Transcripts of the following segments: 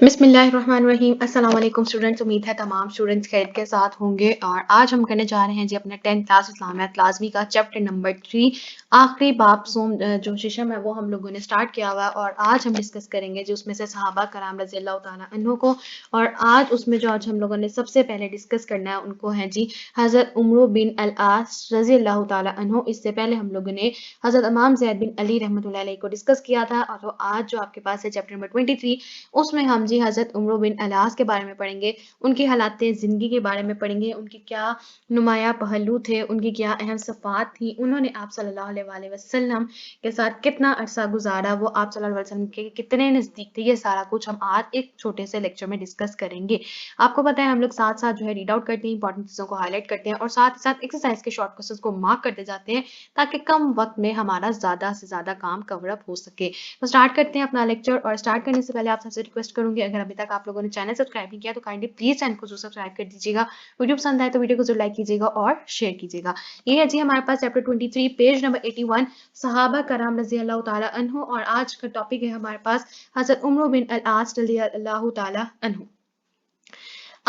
बिस्मिल्लाहिर्रहमानिर्रहीम। अस्सलाम वालेकुम स्टूडेंट्स। उम्मीद है तमाम स्टूडेंट्स खैरियत के साथ होंगे और आज हम करने जा रहे हैं जी अपने 10th क्लास इस्लामियात लाजमी का चैप्टर नंबर 3 आखिरी बाब सोम जो शिशम है वो हम लोगों ने स्टार्ट किया हुआ है और आज हम डिस्कस करेंगे जी उसमें से सहाबा कराम रज़ी अल्लाह तआला अन्हु को। और आज उसमें जो आज हम लोगों ने सबसे पहले डिस्कस करना है उनको है जी हज़रत उमर बिन अल आस रज़ी अल्लाह तआला अन्हु। इससे पहले हम लोगों ने हज़रत इमाम ज़ैद बिन अली रहमतुल्लाह अलैह को डिस्कस किया था और तो आज जो आपके पास है चैप्टर नंबर 23 उसमें हम जी हज़रत उमर बिन अलास के बारे में पढ़ेंगे, उनकी हालात ज़िंदगी के बारे में पढ़ेंगे, उनके क्या नुमाया पहलू थे, उनकी क्या अहम सफ़ात थी, उन्होंने आप सल्लल्लाहु अलैहि वसल्लम के साथ कितना अरसा गुजारा, वो आप सल्लल्लाहु अलैहि वसल्लम के कितने नज़दीक थे, ये सारा कुछ हम आज एक छोटे से लेक्चर में डिस्कस करेंगे। आपको पता है हम लोग साथ साथ जो है रीड आउट करते हैं, इंपॉर्टेंट चीज़ों को हाईलाइट करते हैं और साथ ही साथ एक्सरसाइज के शॉर्ट क्वेश्चंस को मार्क करते जाते हैं ताकि कम वक्त में हमारा ज़्यादा से ज़्यादा काम कवर अप हो सके। तो स्टार्ट करते हैं अपना लेक्चर और स्टार्ट करने से पहले आप सबसे रिक्वेस्ट करूंगी अगर अभी तक आप लोगों ने चैनल सब्सक्राइब नहीं किया तो काइंडली प्लीज चैनल को जरूर सब्सक्राइब कर दीजिएगा। वीडियो पसंद आए तो वीडियो को जरूर लाइक कीजिएगा और शेयर कीजिएगा। ये है जी हमारे पास चैप्टर 23 पेज नंबर 81 सहाबा कराम रज़ी अल्लाह तआला अन्हु और आज का टॉपिक है हमारे पास हज़रत उमर बिन अल आस रज़ी अल्लाह तआला अन्हु।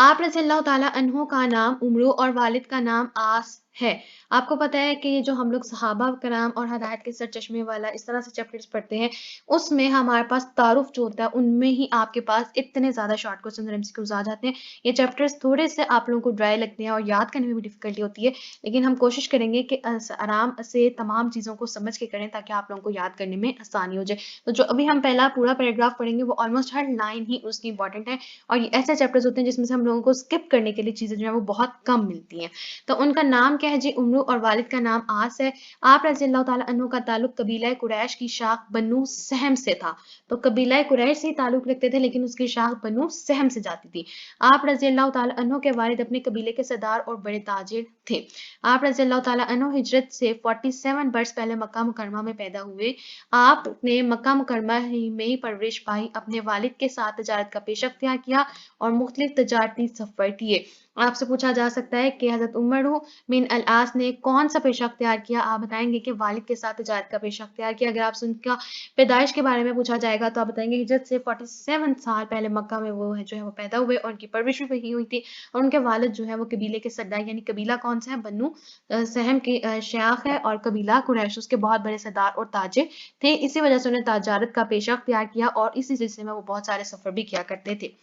आप रज़ी अल्लाह तआला अन्हु का नाम उमर और वालिद का नाम आस है। आपको पता है कि ये जो हम लोग सहाबा कराम और हदायत के सर चश्मे वाला इस तरह से चैप्टर्स पढ़ते हैं उसमें हमारे पास तारुफ जो होता है उनमें ही आपके पास इतने ज़्यादा शॉर्ट क्वेश्चन और एमसीक्यूज आ जाते हैं। ये चैप्टर्स थोड़े से आप लोगों को ड्राई लगते हैं और याद करने में भी डिफिकल्टी होती है, लेकिन हम कोशिश करेंगे कि आराम से तमाम चीज़ों को समझ के करें ताकि आप लोगों को याद करने में आसानी हो जाए। तो जो अभी हम पहला पूरा पैराग्राफ पढ़ेंगे वो ऑलमोस्ट हर लाइन ही उसकी इंपॉर्टेंट है और ऐसे चैप्टर्स होते हैं जिसमें से हम लोगों को स्किप करने के लिए चीज़ें जो है वो बहुत कम मिलती हैं। तो उनका नाम क्या है जी उमर और वालिद का नाम आस है। आप रज़ी अल्लाह तआला अन्हु का ताल्लुक कबीला कुरैश की शाख बन्नू सहम से था। तो कबीला कुरैश से ही ताल्लुक रखते थे लेकिन उसकी शाख बन्नू सहम से जाती थी। आप रज़ी अल्लाह तआला अन्हु के वालिद अपने कबीले के सरदार और बड़े ताजिर थे। आप रज़ी अल्लाह तआला अन्हु हिजरत से 47 वर्ष पहले मक्का मुकरमा में पैदा हुए। आपने मक्का मुकरमा में ही परवरिश पाई। अपने वालिद के साथ तजारत का पेशा अख्तियार किया और मुख्तलिफ तजारती सफ़र किए। आपसे पूछा जा सकता है कि हज़रत उमर बिन अल आस ने कौन सा पेशा अख्तियार किया। आप बताएंगे कि वालिद के साथ तजारत का पेशा अख्तियार किया। अगर आपसे उनका पैदाइश के बारे में पूछा जाएगा तो आप बताएंगे हिजरत से 47 साल पहले मक्का में वो है जो है वो पैदा हुए और उनकी परवरिश भी वही हुई थी और उनके वालिद जो है वो कबीले के सरदार यानी कबीला कौन सा है बन्नू सहम की शाख है और कबीला कुरैश उसके बहुत बड़े सरदार और ताजिर थे। इसी वजह से उन्हें तजारत का पेशा अख्तियार किया और इसी सिलसिले में वो बहुत सारे सफ़र भी किया करते थे।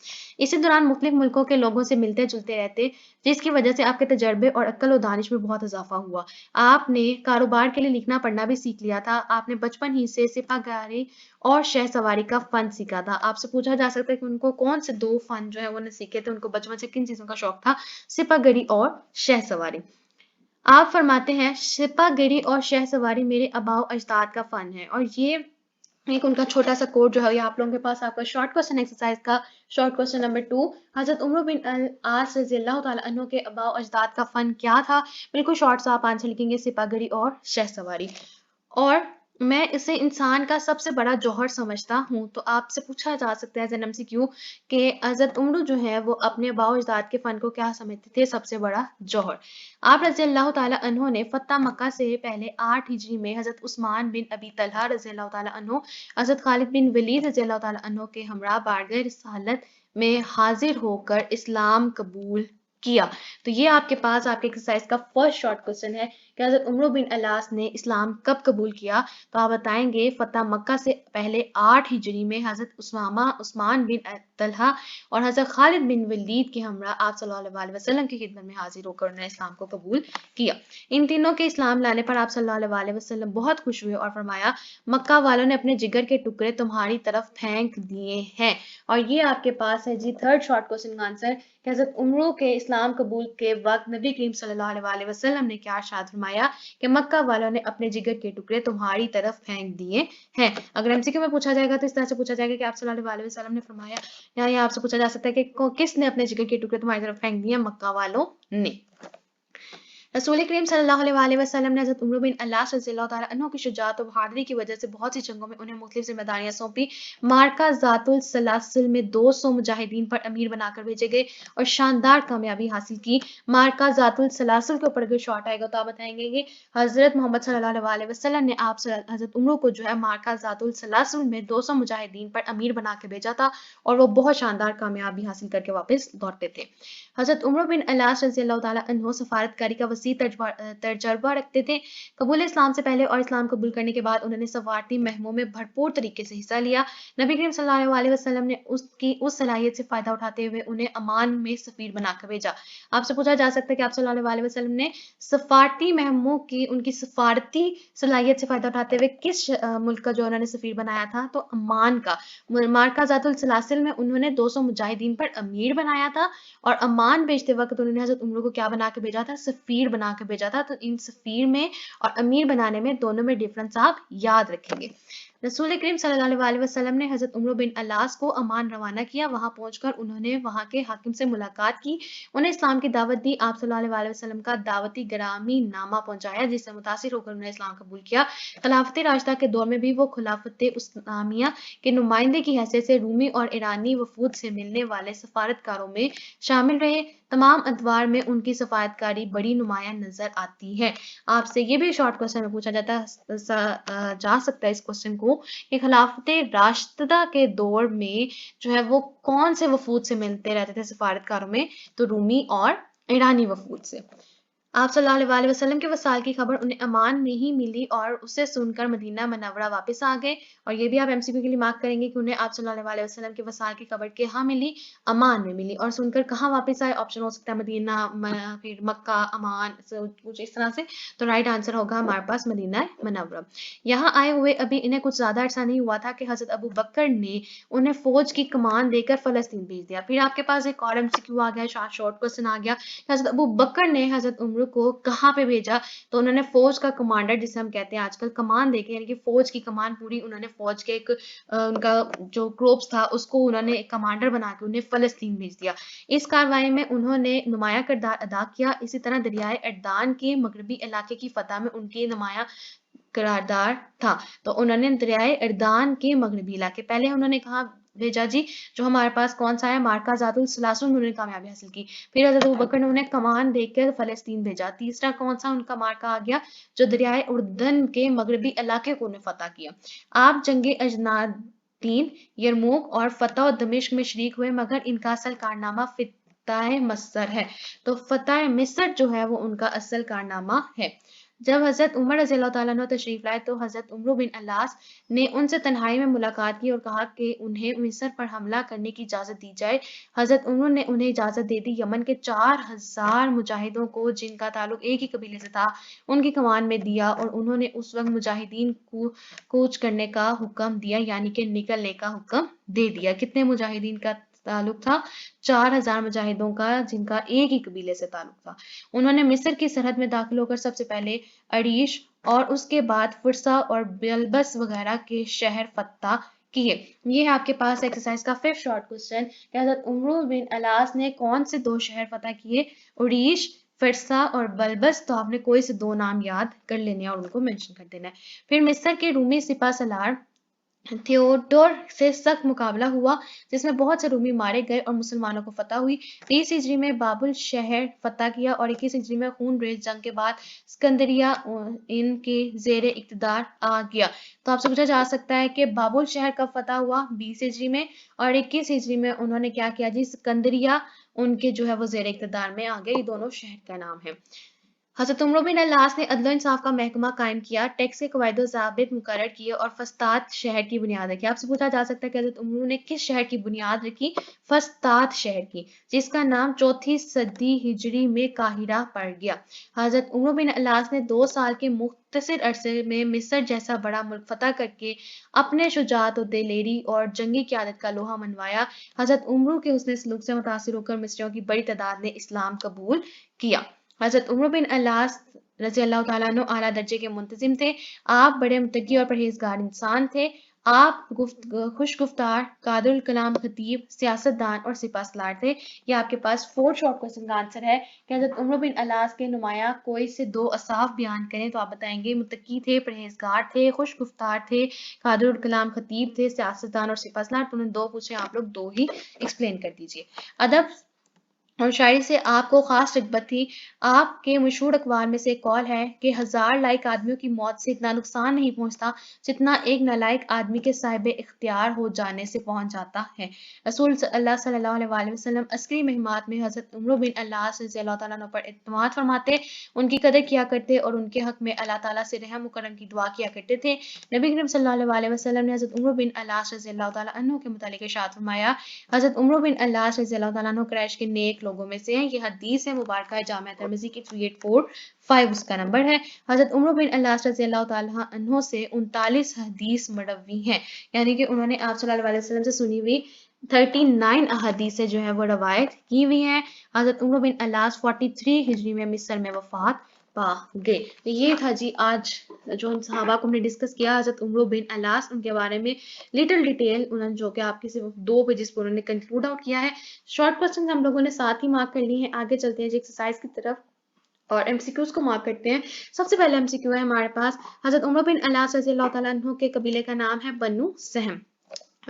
इसी दौरान मुख्तलिफ मुल्कों के लोगों से मिलते जुलते रहते जिसकी वजह से आपके तजर्बे और अक्ल और दानिश में बहुत इजाफा हुआ। आपने कारोबार के लिए लिखना पढ़ना भी सीख लिया था। आपने बचपन ही से सिपाहगारी और शह सवारी का फन सीखा था। आपसे पूछा जा सकता है कि उनको कौन से 2 फन जो है वो सीखे थे, उनको बचपन से किन चीज़ों का शौक था, सिपाहगिरी और शह सवारी। आप फरमाते हैं सिपाहगिरी और शह सवारी मेरे आबाओ अजदाद का फन है और ये एक उनका छोटा सा कोड जो है ये आप लोगों के पास आपका शॉर्ट क्वेश्चन एक्सरसाइज का शॉर्ट क्वेश्चन नंबर 2 हज़रत उमर बिन अल आस रज़ी अल्लाह तआला अन्हु के आबाओ अजदाद का फन क्या था। बिल्कुल शॉर्ट सा आप आंसर लिखेंगे सिपाहगिरी और शह सवारी। और मैं इसे इंसान का सबसे बड़ा जौहर समझता हूँ। तो आपसे पूछा जा सकता है एज एन एमसीक्यू कि हज़रत उमर जो है वो अपने आबाओ अजदाद के फ़न को क्या समझते थे सबसे बड़ा जौहर। आप रज़ी अल्लाह तआला अन्हु ने फ़तह मक्का से पहले 8 हिजरी में हज़रत उस्मान बिन अबी तलहा रज़ी अल्लाह तआला अन्हु, हज़रत खालिद बिन वलीद रज़ी अल्लाह तआला अन्हु के हमरा बारगाह रिसालत में हाजिर होकर इस्लाम कबूल किया। तो ये आपके पास आपके एक्सरसाइज का फर्स्ट शॉर्ट क्वेश्चन है कि हज़रत उमर बिन अलास ने इस्लाम कब कबूल किया। तो आप बताएंगे फ़तह मक्का से पहले 8 हिजरी में हज़रत उस्मान बिन तलहा और हज़रत खालिद बिन वलीद के हमरा आप सल्लल्लाहु अलैहि वसल्लम की खिदमत में हाजिर होकर उन्होंने इस्लाम को कबूल किया। इन तीनों के इस्लाम लाने पर आप सल्लल्लाहु अलैहि वसल्लम बहुत खुश हुए और फरमाया मक्का वालों ने अपने जिगर के टुकड़े तुम्हारी तरफ फेंक दिए हैं। और ये आपके पास है जी थर्ड शॉर्ट क्वेश्चन का आंसर कि हज़रत उमर के इस्लाम कबूल के वक्त नबी करीम सल्लल्लाहु अलैहि वसल्लम ने क्या इरशाद फरमाया कि मक्का वालों ने अपने जिगर के टुकड़े तुम्हारी तरफ फेंक दिए हैं। अगर एमसीक्यू में पूछा जाएगा तो इस तरह से पूछा जाएगा कि आप सल्लल्लाहु अलैहि वसल्लम ने फरमाया, या आपसे पूछा जा सकता है कि किसने अपने जिगर के टुकड़े तुम्हारी तरफ फेंक दिए, मक्का वालों ने। रसूल करीम सल्लल्लाहु अलैहि वसल्लम ने हज़रत उम्र बिन अल्लास रज़ियल्लाहु ताला अन्हु की शुजाअत और बहादुरी की वजह से बहुत सी जंगों में उन्हें मुख्तलिफ जिम्मेदारियां सौंपी। मार्का ज़ातुल सलासिल में 200 मुजाहिदीन पर अमीर बनाकर भेजे गए और शानदार कामयाबी हासिल की। मार्का ज़ातुल सलासिल के ऊपर अगर शॉट आएगा तो आप बताएंगे कि हज़रत मोहम्मद सल्लल्लाहु अलैहि वसल्लम ने आप हज़रत उम्र को जो है मार्का ज़ातुल सलासिल में 200 मुजाहिदीन पर अमीर बना के भेजा था और वो बहुत शानदार कामयाबी हासिल करके वापस लौटते थे। हज़रत उमर बिन अल्लास रज़ियल्लाहु ताला अन्हु सफारतकारी का वसी तजर्बा रखते थे। कबूल इस्लाम से पहले और इस्लाम कबूल करने के बाद उन्होंने सफारती मुहिमों में भरपूर तरीके से हिस्सा लिया। नबी करीम सल्लल्लाहु अलैहि वसल्लम ने उसकी उस सलाहियत से फ़ायदा उठाते हुए उन्हें अमान में सफ़ीर बनाकर भेजा। आपसे पूछा जा सकता है कि आप सल्लल्लाहु अलैहि वसल्लम ने सफारती मुहिमों की उनकी सफारती सलाहियत से फ़ायदा उठाते हुए किस मुल्क का जो उन्होंने सफ़ीर बनाया था? तो अमान का। मार्का ज़ातुल सलासिल में उन्होंने 200 मुजाहिदीन पर अमीर बनाया था और अमान भेजते वक्त उन्होंने हज़रत उम्र को क्या बना के भेजा था? सफ़ीर बना के भेजा था। तो इन सफ़ीर में और अमीर बनाने में दोनों में डिफरेंस आप याद रखेंगे। रसूल करीम सल्लल्लाहु अलैहि वसल्लम ने हज़रत उम्र बिन अल्लास को अमान रवाना किया। वहां पहुंचकर उन्होंने वहां के हाकिम से मुलाकात की, उन्हें इस्लाम की दावत दी। आप सल्लल्लाहु अलैहि वसल्लम का दावती ग्रामी नामा पहुंचाया जिससे मुतासिर होकर उन्होंने इस्लाम कबूल किया। खिलाफत राशिदा के दौर में भी वो खिलाफत उस्मानिया के नुमाइंदे की हैसियत से रूमी और ईरानी वफूद से मिलने वाले सफारतकारों में शामिल रहे। तमाम अदवार में उनकी सफारतकारी बड़ी नुमायां नजर आती है। आपसे ये भी शॉर्ट क्वेश्चन में पूछा जा सकता है इस क्वेश्चन को कि खिलाफत राशिदा के दौर में जो है वो कौन से वफूद से मिलते रहते थे सफारतकारों में? तो रूमी और ईरानी वफूद से। आप सल्लल्लाहु अलैहि वसल्लम के वसाल की खबर उन्हें अमान में ही मिली और उसे सुनकर मदीना मनव्वरा वापस आ गए। और ये भी आप एमसीक्यू के लिए मार्क करेंगे कि उन्हें आप सल्लल्लाहु अलैहि वसल्लम के वसाल की खबर कहाँ मिली? अमान में मिली। और सुनकर कहाँ वापस आए? ऑप्शन हो सकता है मदीना, फिर मक्का, अमान, कुछ इस तरह से। तो राइट आंसर होगा हमारे पास मदीना मनव्वरा। यहाँ आए हुए अभी इन्हें कुछ ज्यादा अरसा नहीं हुआ था कि हजरत अबू बकर ने उन्हें फौज की कमान देकर फलस्तीन भेज दिया। फिर आपके पास एक और एमसीक्यू आ गया, शॉर्ट क्वेश्चन आ गया। हजरत अबू बकर ने हजरत उम्र को कहाँ पे भेजा? तो उन्होंने फौज का कमांडर जिसे हम कहते हैं आजकल कमान देके, यानी कि फौज की कमान पूरी उन्होंने फौज के एक उनका जो ग्रुप्स था उसको उन्होंने कमांडर बना के उन्हें फलस्तीन भेज दिया। इस कार्रवाई में उन्होंने नुमाया किरदार अदा किया। इसी तरह दरियाए अर्दान के मगरबी इलाके की फतह में उनकी नुमाया किरदार था। तो उन्होंने दरियाए अर्दान के मगरबी इलाके, पहले उन्होंने कहा भेजा जी, जो हमारे पास कौन सा है, मार्का ज़ातुल सलासिल में उन्होंने कामयाबी हासिल की। फिर हज़रत अबू बकर ने उन्हें कमान देकर फ़लस्तीन भेजा। तीसरा कौन सा उनका मार्का आ गया? जो दरियाए उर्दन के मगरबी इलाके को उन्हें फतह किया। आप जंगे अजनादीन, यरमूक और फतह और दमिश्क में शरीक हुए, मगर इनका असल कारनामा फतह मिस्र है। तो फतह मिस्र जो है वो उनका असल कारनामा है। जब हज़रत उमर रज़ियल्लाहु ताला अन्हु तशरीफ लाए तो हज़रत उम्र बिन अल्लास ने उनसे तन्हाई में मुलाकात की और कहा कि उन्हें मिस्र पर हमला करने की इजाज़त दी जाए। हज़रत उम्र ने उन्हें इजाज़त दे दी। यमन के 4000 मुजाहिदों को जिनका ताल्लुक एक ही कबीले से था उनकी कमान में दिया और उन्होंने उस वक्त मुजाहिदीन को कूच करने का हुक्म दिया, यानी कि निकलने का हुक्म दे दिया। कितने मुजाहिदीन का ताल्लुक था? 4000 मुजाहिदों का जिनका एक ही कबीले से ताल्लुक था। उन्होंने मिस्र की सरहद में दाखिल होकर सबसे पहले अरीश और उसके बाद फुरसा और बिलबस वगैरह के शहर फतह किए। ये है आपके पास एक्सरसाइज का फिफ्थ शॉर्ट क्वेश्चन कि हज़रत उमर बिन अलास ने कौन से 2 शहर फतह किए? उरीश, फरसा और बलबस। तो आपने कोई से 2 नाम याद कर लेने हैं और उनको मेंशन कर देना है। फिर मिस्र के रूमी सिपा सलार थियोडोर से सख्त मुकाबला हुआ जिसमें बहुत से रूमी मारे गए और मुसलमानों को फतह हुई। 20 हिजरी में बाबुल शहर फतह किया और 21 हिजरी में खून रेज जंग के बाद सिकंदरिया इनके जेर इक़्तिदार आ गया। तो आपसे पूछा जा सकता है कि बाबुल शहर कब फतह हुआ? 20 हिजरी में, और 21 हिजरी में उन्होंने क्या किया जी? सिकंदरिया उनके जो है वो जेर इक़्तिदार में आ गए। ये दोनों शहर का नाम है। हज़रत उमर बिन अल्लास ने अदल इंसाफ का महकमा कायम किया, टैक्स के कवायद ज़ाबित मुकर्रर किए और फस्तात शहर की बुनियाद रखी। आपसे पूछा जा सकता है कि हज़रत उमर ने किस शहर की बुनियाद रखी? फस्तात शहर की, जिसका नाम 4वीं सदी हिजरी में काहिरा पड़ गया। हज़रत उमर बिन अल्लास ने 2 साल के मुख्तसर अरसे में मिस्र जैसा बड़ा मुल्क फतह करके अपने शुजाअत और दिलेरी और जंगी क़यादत का लोहा मनवाया। हज़रत उमर के हुस्न सलूक से मुतासिर होकर मिस्रियों की बड़ी तादाद ने इस्लाम कबूल किया। हज़रत उमर बिन अल्लास रज़ियल्लाहु ताला अन्हु आला दर्जे के मुंतजिम थे। आप बड़े मुत्तकी और परहेजगार इंसान थे। آپ خوش گفتار، قادر الکلام خطیب، سیاستدان اور سپہ سالار تھے۔ یہ آپ کے پاس 4 شارٹ کوسچن کا آنسر ہے کہ حضرت عمر بن الاس کے نمایاں کوئی سے 2 اوصاف بیان کریں تو آپ بتائیں گے متقی تھے، پرہیزگار تھے، خوش گفتار تھے، قادر الکلام خطیب تھے، سیاستدان اور سپہ سالار۔ تو انہوں نے 2 پوچھے، آپ لوگ 2 ہی ایکسپلین کر دیجئے۔ ادب اور شاعری سے آپ کو خاص رغبت تھی۔ آپ کے مشہور اقوال میں سے ایک قول ہے کہ 1000 لائق آدمیوں کی موت سے اتنا نقصان نہیں پہنچتا جتنا ایک نالائق آدمی کے صاحب اختیار ہو جانے سے پہنچ جاتا ہے۔ رسول اللہ صلی اللہ علیہ وآلہ وسلم عسکری مہمات میں حضرت عمرو بن العاص رضی اللہ تعالیٰ عنہ پر اعتماد فرماتے، ان کی قدر کیا کرتے اور ان کے حق میں اللہ تعالیٰ سے رحم و کرم کی دعا کیا کرتے تھے۔ نبی کریم صلی اللہ علیہ وآلہ وسلم نے حضرت عمرو بن العاص رضی اللہ تعالیٰ عنہ کے متعلق ارشاد فرمایا، حضرت عمرو بن العاص رضی اللہ تعالیٰ عنہ قریش کے نیک لوگوں میں سے ہیں۔ یہ حدیث ہے مبارکہ ہے جامعہ ترمذی کی 3845 اس کا نمبر ہے۔ حضرت عمرو بن العاص رضی اللہ تعالیٰ عنہ سے 39 حدیث مروی ہیں، یعنی کہ انہوں نے آپ صلی اللہ علیہ وسلم سے سنی ہوئی 39 احادیث جو ہے وہ روایت کی ہوئی ہیں۔ حضرت عمرو بن العاص 43 ہجری میں مصر میں وفات پا گئے۔ یہ تھا جی آج جو ان صحابہ کو ہم نے ڈسکس کیا، حضرت عمرو بن العاص، ان کے بارے میں لٹل ڈیٹیل انہوں نے جو کہ آپ کے صرف 2 پیجز پر انہوں نے کنکلوڈ آؤٹ کیا ہے۔ شارٹ کوسچن ہم لوگوں نے 7 ہی مارک کر لی ہیں۔ آگے چلتے ہیں جی ایکسرسائز کی طرف اور ایم سی کیوز کو مارک کرتے ہیں۔ سب سے پہلے ایم سی کیو ہے ہمارے پاس، حضرت عمرو بن العاص رضی اللہ تعالیٰ عنہ کے قبیلے کا نام ہے بنو سہم،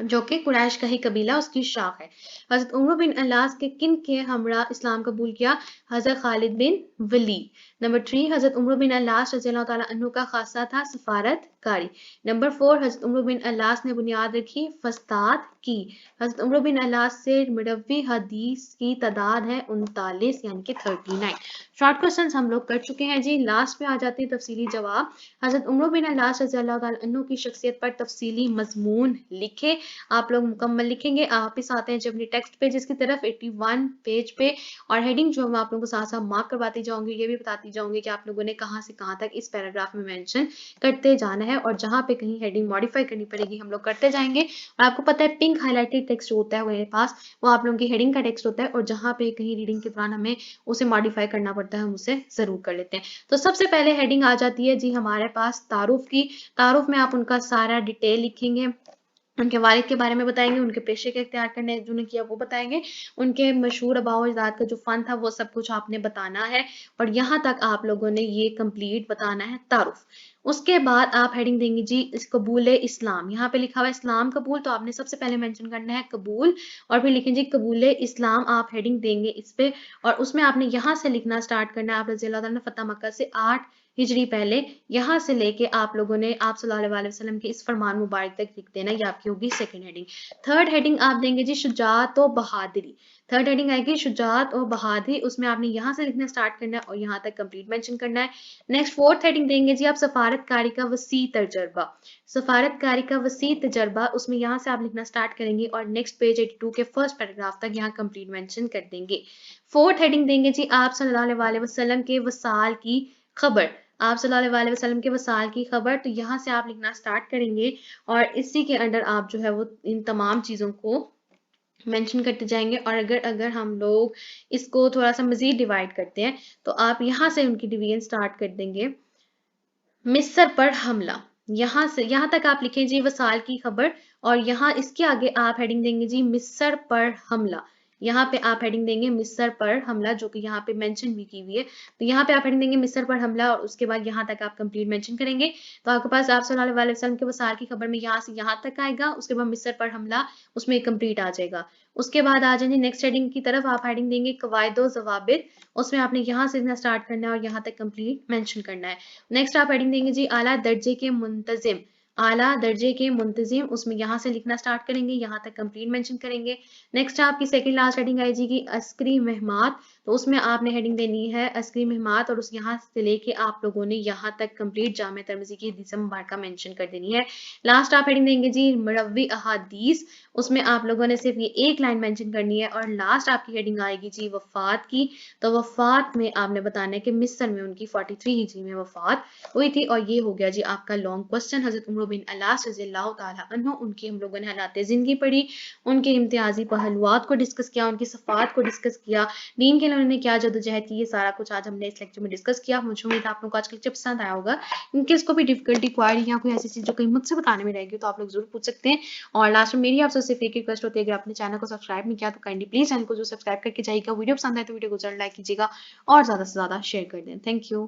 جو کہ قریش کا ہی قبیلہ اس کی شاخ ہے۔ حضرت عمرو بن العاص کے کن کے ہمراہ اسلام قبول کیا؟ حضرت خالد بن ولید۔ نمبر 3، حضرت عمرو بن العاص رضی اللہ تعالیٰ عنہ کا خاصہ تھا سفارت کاری۔ نمبر 4، حضرت عمرو بن العاص نے بنیاد رکھی فسطاط کی۔ حضرت عمرو بن العاص سے مروی حدیث کی تعداد ہے 39 یعنی کہ 39۔ شارٹ کوسچنز ہم لوگ کر چکے ہیں جی، لاسٹ پہ آ جاتے ہیں تفصیلی جواب۔ حضرت عمرو بن العاص رضی اللہ تعالیٰ عنہ کی شخصیت پر تفصیلی مضمون لکھے۔ آپ لوگ مکمل لکھیں گے۔ آپ اس آتے ہیں جب اپنی ٹیکسٹ پیجز کی طرف 81 پیج پہ، اور ہیڈنگ جو میں آپ لوگوں کو ساتھ ساتھ مارک کرواتی جاؤں گی، یہ بھی بتاتی جاؤں گی کہ آپ لوگوں نے کہاں سے کہاں تک اس پیراگراف میں مینشن کرتے جانا ہے، اور جہاں پہ کہیں ہیڈنگ ماڈیفائی کرنی پڑے گی ہم لوگ کرتے جائیں گے۔ اور آپ کو پتہ ہے پنک ہائی لائٹڈ ٹیکسٹ جو ہوتا ہے وہ میرے پاس، وہ آپ لوگوں کی ہیڈنگ کا ٹیکسٹ ہوتا ہے، اور جہاں پہ کہیں ریڈنگ کے دوران ہمیں اسے ماڈیفائی کرنا پڑتا ہے ہم اسے ضرور کر لیتے ہیں۔ تو سب سے پہلے ہیڈنگ آ جاتی ہے جی ہمارے پاس تعارف کی۔ تعارف میں آپ ان کا سارا ڈیٹیل لکھیں گے، ان کے والد کے بارے میں بتائیں گے، ان کے پیشے کے اختیار کرنے جو نے کیا وہ بتائیں گے، ان کے مشہور آباء و اجداد کا جو فن تھا وہ سب کچھ آپ نے بتانا ہے، اور یہاں تک آپ لوگوں نے یہ کمپلیٹ بتانا ہے تعارف۔ اس کے بعد آپ ہیڈنگ دیں گے جی قبول اسلام۔ یہاں پہ لکھا ہوا ہے اسلام قبول، تو آپ نے سب سے پہلے مینشن کرنا ہے قبول، اور پھر لکھیں جی قبول اسلام، آپ ہیڈنگ دیں گے اس پہ، اور اس میں آپ نے یہاں سے لکھنا سٹارٹ کرنا ہے۔ آپ رضی اللہ تعالیٰ نے فتح مکہ سے 8 ہجری پہلے یہاں سے لے کے آپ لوگوں نے آپ صلی اللہ علیہ وسلم کے اس فرمان مبارک تک لکھ دینا، یہ آپ کی ہوگی سیکنڈ ہیڈنگ۔ تھرڈ ہیڈنگ آپ دیں گے جی شجاعت و بہادری۔ تھرڈ ہیڈنگ آئے گی شجاعت و بہادری، اس میں آپ نے یہاں سے لکھنا سٹارٹ کرنا ہے اور یہاں تک کمپلیٹ مینشن کرنا ہے۔ نیکسٹ فورتھ ہیڈنگ دیں گے جی آپ سفارت کاری کا وسیع تجربہ۔ سفارت کاری کا وسیع تجربہ، اس میں یہاں سے آپ لکھنا سٹارٹ کریں گے اور نیکسٹ پیج 82 کے فرسٹ پیراگراف تک یہاں کمپلیٹ مینشن کر دیں گے۔ فورتھ ہیڈنگ دیں گے جی آپ صلی اللہ علیہ وسلم کے وصال کی خبر۔ آپ صلی اللہ علیہ وسلم کے وصال کی خبر، تو یہاں سے آپ لکھنا سٹارٹ کریں گے اور اسی کے انڈر آپ جو ہے وہ ان تمام چیزوں کو مینشن کرتے جائیں گے۔ اور اگر ہم لوگ اس کو تھوڑا سا مزید ڈیوائڈ کرتے ہیں تو آپ یہاں سے ان کی ڈویژن سٹارٹ کر دیں گے۔ مصر پر حملہ، یہاں سے یہاں تک آپ لکھیں جی وصال کی خبر، اور یہاں اس کے آگے آپ ہیڈنگ دیں گے جی مصر پر حملہ۔ یہاں پہ آپ ہیڈنگ دیں گے مصر پر حملہ، جو کہ یہاں پہ مینشن بھی کی ہوئی ہے، تو یہاں پہ آپ ہیڈنگ دیں گے مصر پر حملہ، اور اس کے بعد یہاں تک آپ کمپلیٹ مینشن کریں گے۔ تو آپ کے پاس آپ صلی اللہ علیہ وسلم کے وصال کی خبر میں یہاں سے یہاں تک آئے گا، اس کے بعد مصر پر حملہ اس میں کمپلیٹ آ جائے گا۔ اس کے بعد آ جائیں گے نیکسٹ ہیڈنگ کی طرف، آپ ہیڈنگ دیں گے قواعد و ضوابط، اس میں آپ نے یہاں سے سٹارٹ کرنا ہے اور یہاں تک کمپلیٹ مینشن کرنا ہے۔ نیکسٹ آپ ہیڈنگ دیں گے جی اعلیٰ درجے کے منتظم۔ اعلیٰ درجے کے منتظم، اس میں یہاں سے لکھنا سٹارٹ کریں گے، یہاں تک کمپلیٹ مینشن کریں گے۔ نیکسٹ آپ کی سیکنڈ لاسٹ ہیڈنگ آئے گی عسکری مہمات، تو اس میں آپ نے ہیڈنگ دینی ہے عسکری مہمات، اور اس یہاں سے لے کے آپ لوگوں نے یہاں تک کمپلیٹ جامع ترمذی کی حدیث مبارکہ مینشن کر دینی ہے۔ لاسٹ آپ ہیڈنگ دیں گے جی مروی احادیث، اس میں آپ لوگوں نے صرف یہ ایک لائن مینشن کرنی ہے، اور لاسٹ آپ کی ہیڈنگ آئے گی جی وفات کی، تو وفات میں آپ نے بتانا ہے کہ مصر میں ان کی 43 ہجری میں وفات ہوئی تھی۔ اور یہ ہو گیا جی آپ کا لانگ کوسچن حضرت عمرو بن العاص رضی اللہ تعالیٰ عنہ، ان کی ہم لوگوں نے حالات زندگی پڑھی، ان کے امتیازی پہلوات کو ڈسکس کیا، ان کی صفات کو ڈسکس کیا، دین کے انہوں نے کیا جدوجہد کی، یہ سارا کچھ آج ہم نے اس لیکچر میں ڈسکس کیا. مجھے امید ہے آپ لوگوں کو آج کا لیکچر پسند آیا ہوگا. ان کیس کوئی بھی ڈفیکلٹی کوائری یا کوئی ایسی چیز جو کہیں مجھ سے بتانے میں رہے گی تو آپ لوگ ضرور پوچھ سکتے ہیں. اور لاسٹ میں میری آپ سے صرف ایک ریکویسٹ ہوتی ہے، اگر آپ نے چینل کو سبسکرائب نہیں کیا تو کائنڈلی پلیز چینل کو جو سبسکرائب کر کے جائے گا. ویڈیو پسند آئے تو ویڈیو کو ضرور لائک کیجیے گا اور زیادہ سے زیادہ شیئر کر دیں. Thank you.